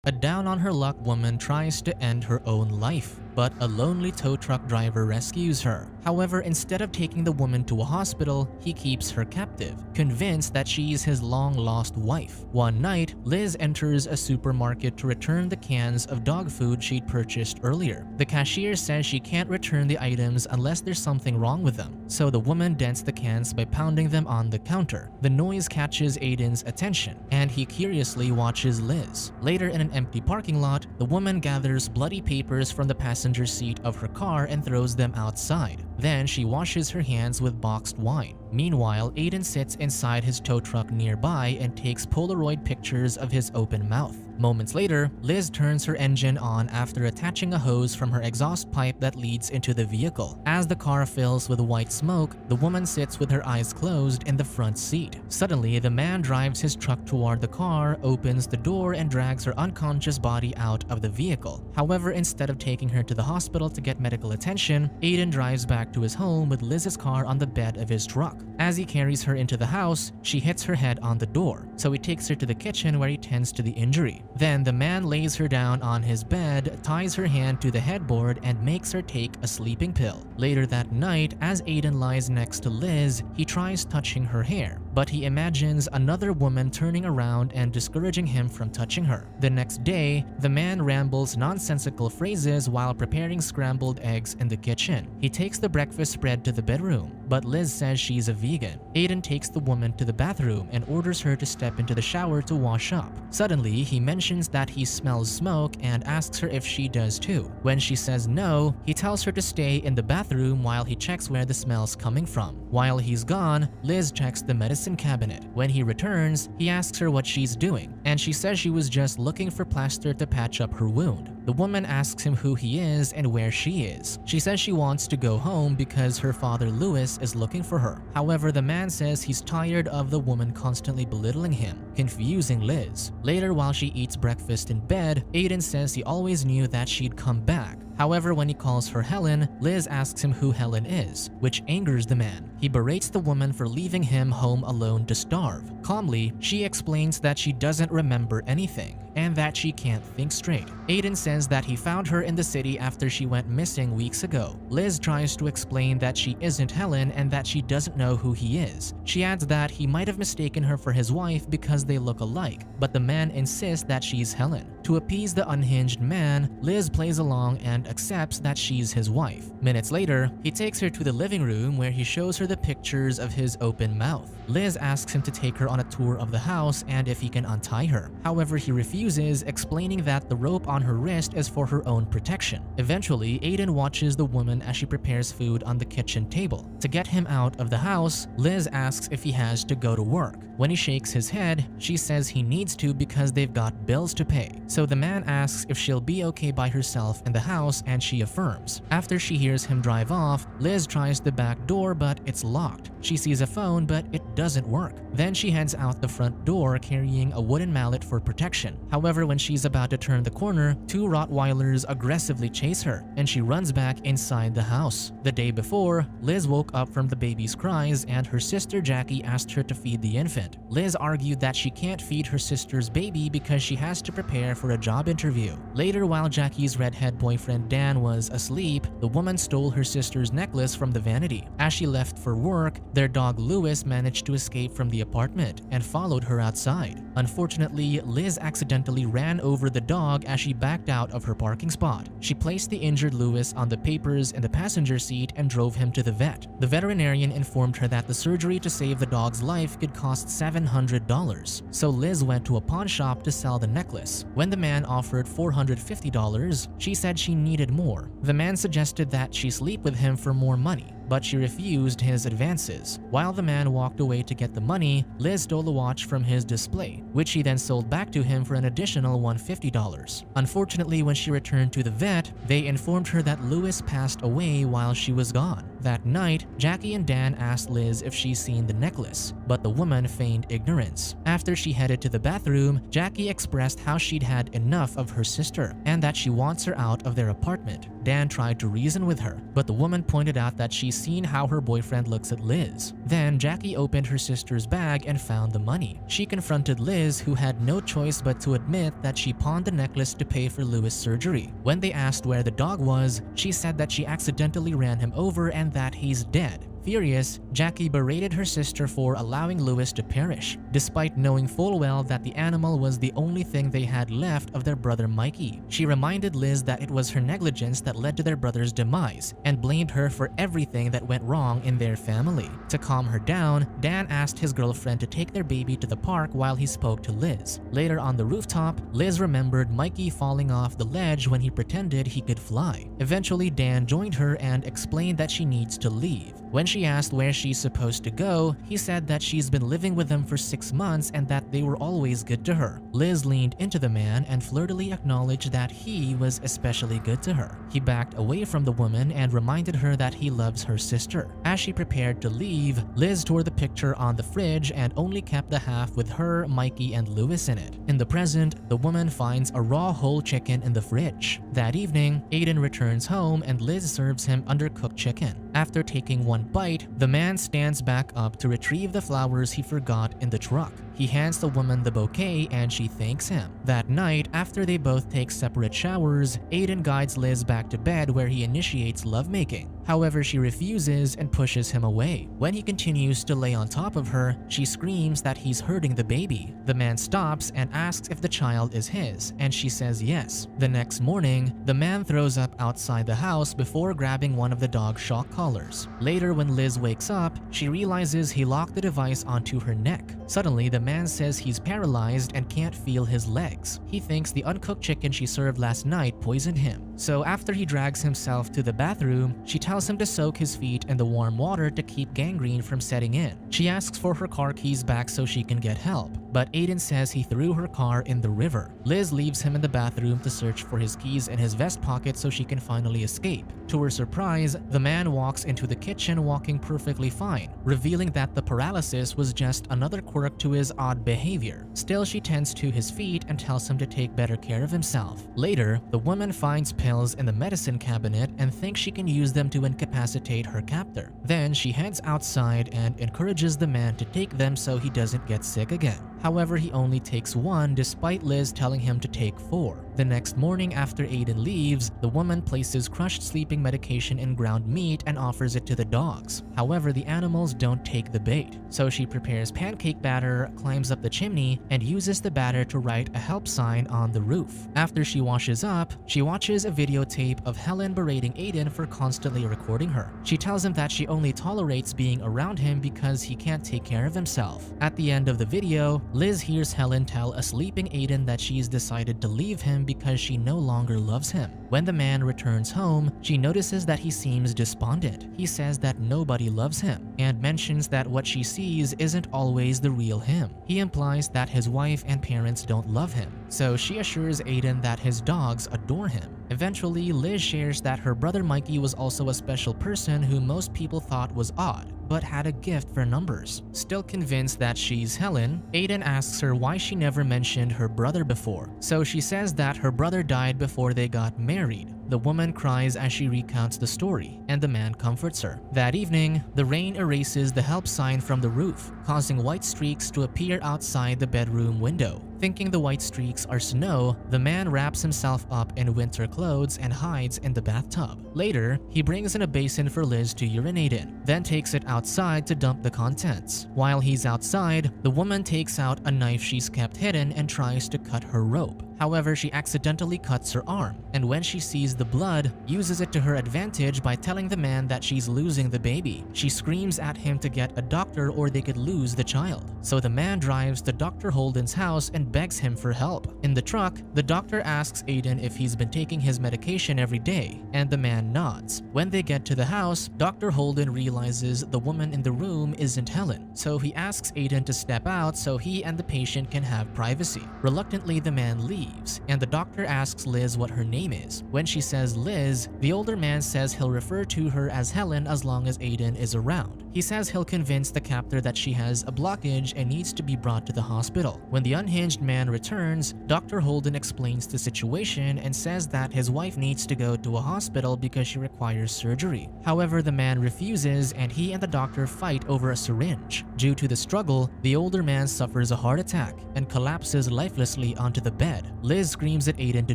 A down-on-her-luck woman tries to end her own life, but a lonely tow truck driver rescues her. However, instead of taking the woman to a hospital, he keeps her captive, convinced that she is his long-lost wife. One night, Liz enters a supermarket to return the cans of dog food she'd purchased earlier. The cashier says she can't return the items unless there's something wrong with them, so the woman dents the cans by pounding them on the counter. The noise catches Aiden's attention, and he curiously watches Liz. Later, in an empty parking lot, the woman gathers bloody papers from the passenger seat of her car and throws them outside. Then she washes her hands with boxed wine. Meanwhile, Aiden sits inside his tow truck nearby and takes Polaroid pictures of his open mouth. Moments later, Liz turns her engine on after attaching a hose from her exhaust pipe that leads into the vehicle. As the car fills with white smoke, the woman sits with her eyes closed in the front seat. Suddenly, the man drives his truck toward the car, opens the door, and drags her unconscious body out of the vehicle. However, instead of taking her to the hospital to get medical attention, Aiden drives back to his home with Liz's car on the bed of his truck. As he carries her into the house, she hits her head on the door, so he takes her to the kitchen where he tends to the injury. Then the man lays her down on his bed, ties her hand to the headboard, and makes her take a sleeping pill. Later that night, as Aiden lies next to Liz, he tries touching her hair, but he imagines another woman turning around and discouraging him from touching her. The next day, the man rambles nonsensical phrases while preparing scrambled eggs in the kitchen. He takes the breakfast spread to the bedroom, but Liz says she's a vegan. Aiden takes the woman to the bathroom and orders her to step into the shower to wash up. Suddenly, he mentions that he smells smoke and asks her if she does too. When she says no, he tells her to stay in the bathroom while he checks where the smell's coming from. While he's gone, Liz checks the medicine cabinet. When he returns, he asks her what she's doing, and she says she was just looking for plaster to patch up her wound. The woman asks him who he is and where she is. She says she wants to go home because her father Louis is looking for her. However, the man says he's tired of the woman constantly belittling him, confusing Liz. Later, while she eats breakfast in bed, Aiden says he always knew that she'd come back. However, when he calls her Helen, Liz asks him who Helen is, which angers the man. He berates the woman for leaving him home alone to starve. Calmly, she explains that she doesn't remember anything and that she can't think straight. Aiden says that he found her in the city after she went missing weeks ago. Liz tries to explain that she isn't Helen and that she doesn't know who he is. She adds that he might have mistaken her for his wife because they look alike, but the man insists that she's Helen. To appease the unhinged man, Liz plays along and accepts that she's his wife. Minutes later, he takes her to the living room where he shows her the pictures of his open mouth. Liz asks him to take her on a tour of the house and if he can untie her. However, he refuses, explaining that the rope on her wrist is for her own protection. Eventually, Aiden watches the woman as she prepares food on the kitchen table. To get him out of the house, Liz asks if he has to go to work. When he shakes his head, she says he needs to because they've got bills to pay. So the man asks if she'll be okay by herself in the house and she affirms. After she hears him drive off, Liz tries the back door but it's locked. She sees a phone but it doesn't work. Then she heads out the front door carrying a wooden mallet for protection. However, when she's about to turn the corner, two Rottweilers aggressively chase her and she runs back inside the house. The day before, Liz woke up from the baby's cries and her sister Jackie asked her to feed the infant. Liz argued that she can't feed her sister's baby because she has to prepare for a job interview. Later, while Jackie's redhead boyfriend Dan was asleep, the woman stole her sister's necklace from the vanity. As she left for work, their dog Louis managed to escape from the apartment and followed her outside. Unfortunately, Liz accidentally ran over the dog as she backed out of her parking spot. She placed the injured Louis on the papers in the passenger seat and drove him to the vet. The veterinarian informed her that the surgery to save the dog's life could cost $700, so Liz went to a pawn shop to sell the necklace. When the man offered $450, she said she needed more. The man suggested that she sleep with him for more money, but she refused his advances. While the man walked away to get the money, Liz stole a watch from his display, which she then sold back to him for an additional $150. Unfortunately, when she returned to the vet, they informed her that Louis passed away while she was gone. That night, Jackie and Dan asked Liz if she's seen the necklace, but the woman feigned ignorance. After she headed to the bathroom, Jackie expressed how she'd had enough of her sister and that she wants her out of their apartment. Dan tried to reason with her, but the woman pointed out that she's seen how her boyfriend looks at Liz. Then Jackie opened her sister's bag and found the money. She confronted Liz, who had no choice but to admit that she pawned the necklace to pay for Louis' surgery. When they asked where the dog was, she said that she accidentally ran him over and that he's dead. Furious, Jackie berated her sister for allowing Louis to perish, despite knowing full well that the animal was the only thing they had left of their brother Mikey. She reminded Liz that it was her negligence that led to their brother's demise, and blamed her for everything that went wrong in their family. To calm her down, Dan asked his girlfriend to take their baby to the park while he spoke to Liz. Later on the rooftop, Liz remembered Mikey falling off the ledge when he pretended he could fly. Eventually, Dan joined her and explained that she needs to leave. When she asked where she's supposed to go, he said that she's been living with them for 6 months and that they were always good to her. Liz leaned into the man and flirtily acknowledged that he was especially good to her. He backed away from the woman and reminded her that he loves her sister. As she prepared to leave, Liz tore the picture on the fridge and only kept the half with her, Mikey, and Louis in it. In the present, the woman finds a raw whole chicken in the fridge. That evening, Aiden returns home and Liz serves him undercooked chicken. After taking one bite, the man stands back up to retrieve the flowers he forgot in the truck. He hands the woman the bouquet and she thanks him. That night, after they both take separate showers, Aiden guides Liz back to bed where he initiates lovemaking. However, she refuses and pushes him away. When he continues to lay on top of her, she screams that he's hurting the baby. The man stops and asks if the child is his, and she says yes. The next morning, the man throws up outside the house before grabbing one of the dog's shock collars. Later, when Liz wakes up, she realizes he locked the device onto her neck. Suddenly, the man says he's paralyzed and can't feel his legs. He thinks the uncooked chicken she served last night poisoned him. So after he drags himself to the bathroom, she tells him to soak his feet in the warm water to keep gangrene from setting in. She asks for her car keys back so she can get help, but Aiden says he threw her car in the river. Liz leaves him in the bathroom to search for his keys in his vest pocket so she can finally escape. To her surprise, the man walks into the kitchen walking perfectly fine, revealing that the paralysis was just another quirk to his odd behavior. Still, she tends to his feet and tells him to take better care of himself. Later, the woman finds pills in the medicine cabinet and thinks she can use them to incapacitate her captor. Then she heads outside and encourages the man to take them so he doesn't get sick again. However, he only takes one despite Liz telling him to take 4. The next morning after Aiden leaves, the woman places crushed sleeping medication in ground meat and offers it to the dogs. However, the animals don't take the bait, so she prepares pancake batter, climbs up the chimney, and uses the batter to write a help sign on the roof. After she washes up, she watches a videotape of Helen berating Aiden for constantly recording her. She tells him that she only tolerates being around him because he can't take care of himself. At the end of the video, Liz hears Helen tell a sleeping Aiden that she's decided to leave him because she no longer loves him. When the man returns home, she notices that he seems despondent. He says that nobody loves him and mentions that what she sees isn't always the real him. He implies that his wife and parents don't love him, so she assures Aiden that his dogs adore him. Eventually, Liz shares that her brother Mikey was also a special person who most people thought was odd, but had a gift for numbers. Still convinced that she's Helen, Aiden asks her why she never mentioned her brother before. So she says that her brother died before they got married. The woman cries as she recounts the story, and the man comforts her. That evening, the rain erases the help sign from the roof, causing white streaks to appear outside the bedroom window. Thinking the white streaks are snow, the man wraps himself up in winter clothes and hides in the bathtub. Later, he brings in a basin for Liz to urinate in, then takes it outside to dump the contents. While he's outside, the woman takes out a knife she's kept hidden and tries to cut her rope. However, she accidentally cuts her arm, and when she sees the blood, uses it to her advantage by telling the man that she's losing the baby. She screams at him to get a doctor or they could lose the child. So the man drives to Dr. Holden's house and begs him for help. In the truck, the doctor asks Aiden if he's been taking his medication every day, and the man nods. When they get to the house, Dr. Holden realizes the woman in the room isn't Helen, so he asks Aiden to step out so he and the patient can have privacy. Reluctantly, the man leaves, and the doctor asks Liz what her name is. When she says Liz, the older man says he'll refer to her as Helen as long as Aiden is around. He says he'll convince the captor that she has a blockage and needs to be brought to the hospital. When the unhinged middle-aged man returns, Dr. Holden explains the situation and says that his wife needs to go to a hospital because she requires surgery. However, the man refuses and he and the doctor fight over a syringe. Due to the struggle, the older man suffers a heart attack and collapses lifelessly onto the bed. Liz screams at Aiden to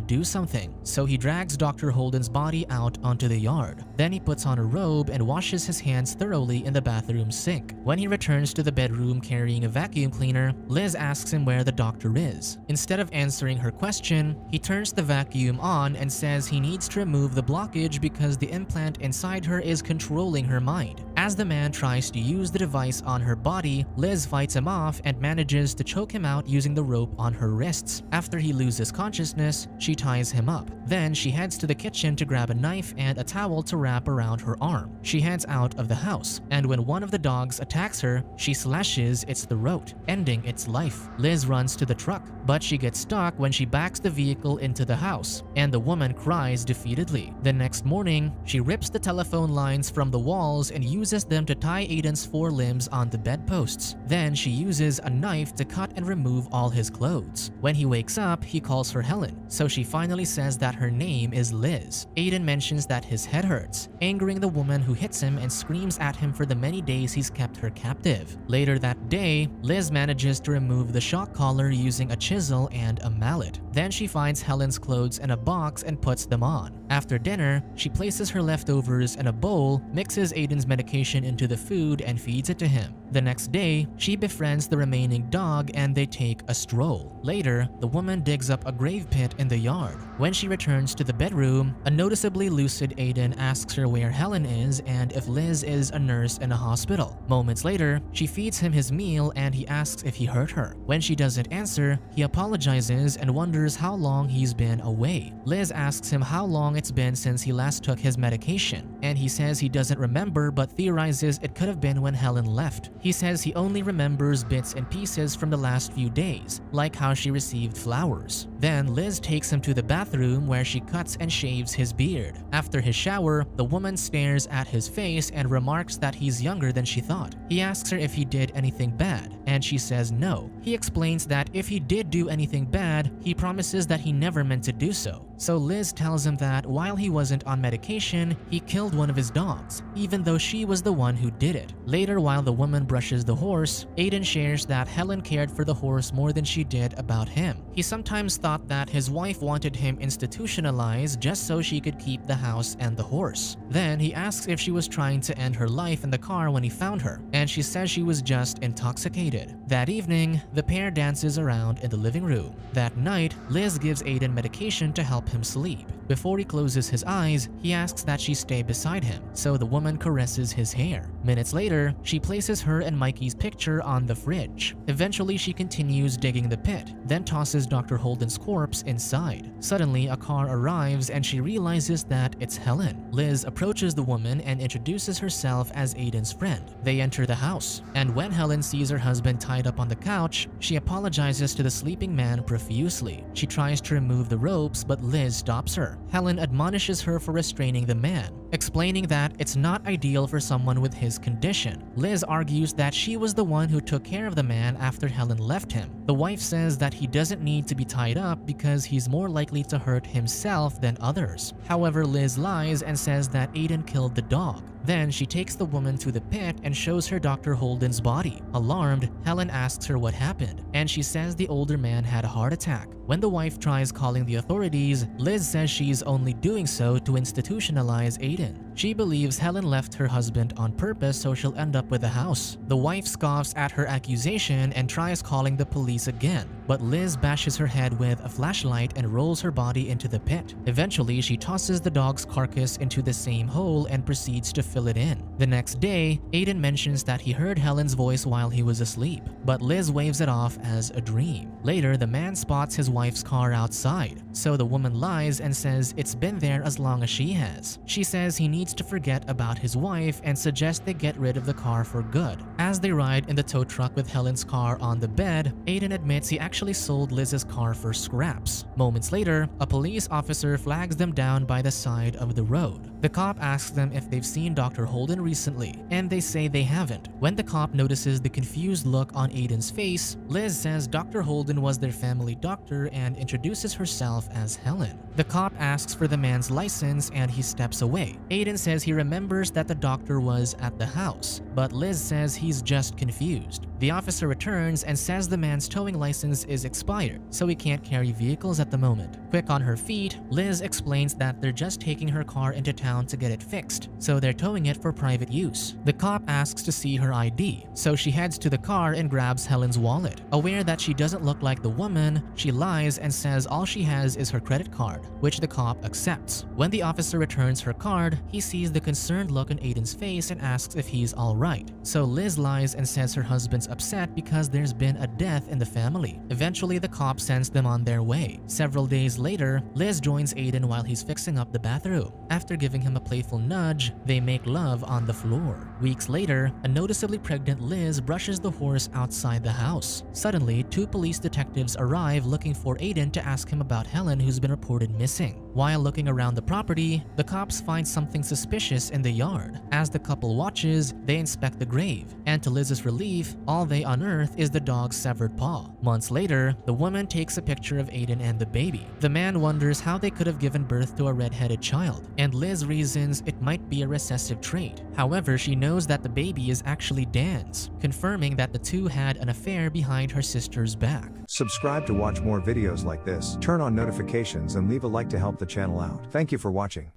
do something, so he drags Dr. Holden's body out onto the yard. Then he puts on a robe and washes his hands thoroughly in the bathroom sink. When he returns to the bedroom carrying a vacuum cleaner, Liz asks him where the doctor is. Instead of answering her question, he turns the vacuum on and says he needs to remove the blockage because the implant inside her is controlling her mind. As the man tries to use the device on her body, Liz fights him off and manages to choke him out using the rope on her wrists. After he loses consciousness, she ties him up. Then she heads to the kitchen to grab a knife and a towel to wrap around her arm. She heads out of the house, and when one of the dogs attacks her, she slashes its throat, ending its life. Liz runs to the truck, but she gets stuck when she backs the vehicle into the house, and the woman cries defeatedly. The next morning, she rips the telephone lines from the walls and uses them to tie Aiden's forelimbs on the bedposts. Then she uses a knife to cut and remove all his clothes. When he wakes up, he calls her Helen, so she finally says that her name is Liz. Aiden mentions that his head hurts, angering the woman who hits him and screams at him for the many days he's kept her captive. Later that day, Liz manages to remove the shock collar using a chisel and a mallet. Then she finds Helen's clothes in a box and puts them on. After dinner, she places her leftovers in a bowl, mixes Aiden's medication into the food and feeds it to him. The next day, she befriends the remaining dog and they take a stroll. Later, the woman digs up a grave pit in the yard. When she returns to the bedroom, a noticeably lucid Aiden asks her where Helen is and if Liz is a nurse in a hospital. Moments later, she feeds him his meal and he asks if he hurt her. When she doesn't answer, he apologizes and wonders how long he's been away. Liz asks him how long it's been since he last took his medication, and he says he doesn't remember but theorizes it could have been when Helen left. He says he only remembers bits and pieces from the last few days, like how she received flowers. Then Liz takes him to the bathroom where she cuts and shaves his beard. After his shower, the woman stares at his face and remarks that he's younger than she thought. He asks her if he did anything bad, and she says no. He explains that if he did do anything bad, he promises that he never meant to do so. So Liz tells him that while he wasn't on medication, he killed one of his dogs, even though she was the one who did it. Later, while the woman brushes the horse, Aiden shares that Helen cared for the horse more than she did about him. He sometimes thought that his wife wanted him institutionalized just so she could keep the house and the horse. Then he asks if she was trying to end her life in the car when he found her, and she says she was just intoxicated. That evening, the pair dances around in the living room. That night, Liz gives Aiden medication to help him sleep. Before he closes his eyes, he asks that she stay beside him, so the woman caresses his hair. Minutes later, she places her and Mikey's picture on the fridge. Eventually, she continues digging the pit, then tosses Dr. Holden's corpse inside. Suddenly, a car arrives and she realizes that it's Helen. Liz approaches the woman and introduces herself as Aiden's friend. They enter the house, and when Helen sees her husband tied up on the couch, she apologizes to the sleeping man profusely. She tries to remove the ropes, but Liz stops her. Helen admonishes her for restraining the man, explaining that it's not ideal for someone with his condition. Liz argues that she was the one who took care of the man after Helen left him. The wife says that he doesn't need to be tied up because he's more likely to hurt himself than others. However, Liz lies and says that Aiden killed the dog. Then she takes the woman to the pit and shows her Dr. Holden's body. Alarmed, Helen asks her what happened, and she says the older man had a heart attack. When the wife tries calling the authorities, Liz says she's only doing so to institutionalize Aiden. She believes Helen left her husband on purpose so she'll end up with the house. The wife scoffs at her accusation and tries calling the police again, but Liz bashes her head with a flashlight and rolls her body into the pit. Eventually, she tosses the dog's carcass into the same hole and proceeds to fill it in. The next day, Aiden mentions that he heard Helen's voice while he was asleep, but Liz waves it off as a dream. Later, the man spots his wife's car outside, so the woman lies and says it's been there as long as she has. She says he needs needs to forget about his wife and suggests they get rid of the car for good. As they ride in the tow truck with Helen's car on the bed, Aiden admits he actually sold Liz's car for scraps. Moments later, a police officer flags them down by the side of the road. The cop asks them if they've seen Dr. Holden recently, and they say they haven't. When the cop notices the confused look on Aiden's face, Liz says Dr. Holden was their family doctor and introduces herself as Helen. The cop asks for the man's license and he steps away. Aiden says he remembers that the doctor was at the house, but Liz says he's just confused. The officer returns and says the man's towing license is expired, so he can't carry vehicles at the moment. Quick on her feet, Liz explains that they're just taking her car into town to get it fixed, so they're towing it for private use. The cop asks to see her ID, so she heads to the car and grabs Helen's wallet. Aware that she doesn't look like the woman, she lies and says all she has is her credit card, which the cop accepts. When the officer returns her card, he sees the concerned look on Aiden's face and asks if he's alright. So Liz lies and says her husband's upset because there's been a death in the family. Eventually, the cop sends them on their way. Several days later, Liz joins Aiden while he's fixing up the bathroom. After giving him a playful nudge, they make love on the floor. Weeks later, a noticeably pregnant Liz brushes the horse outside the house. Suddenly, two police detectives arrive looking for Aiden to ask him about Helen, who's been reported missing. While looking around the property, the cops find something suspicious in the yard. As the couple watches, they inspect the grave, and to Liz's relief, all they unearth is the dog's severed paw. Months later, the woman takes a picture of Aiden and the baby. The man wonders how they could have given birth to a red-headed child, and Liz reasons it might be a recessive trait. However, she knows that the baby is actually Dan's, confirming that the two had an affair behind her sister's back. Subscribe to watch more videos like this, turn on notifications and leave a like to help the channel out. Thank you for watching.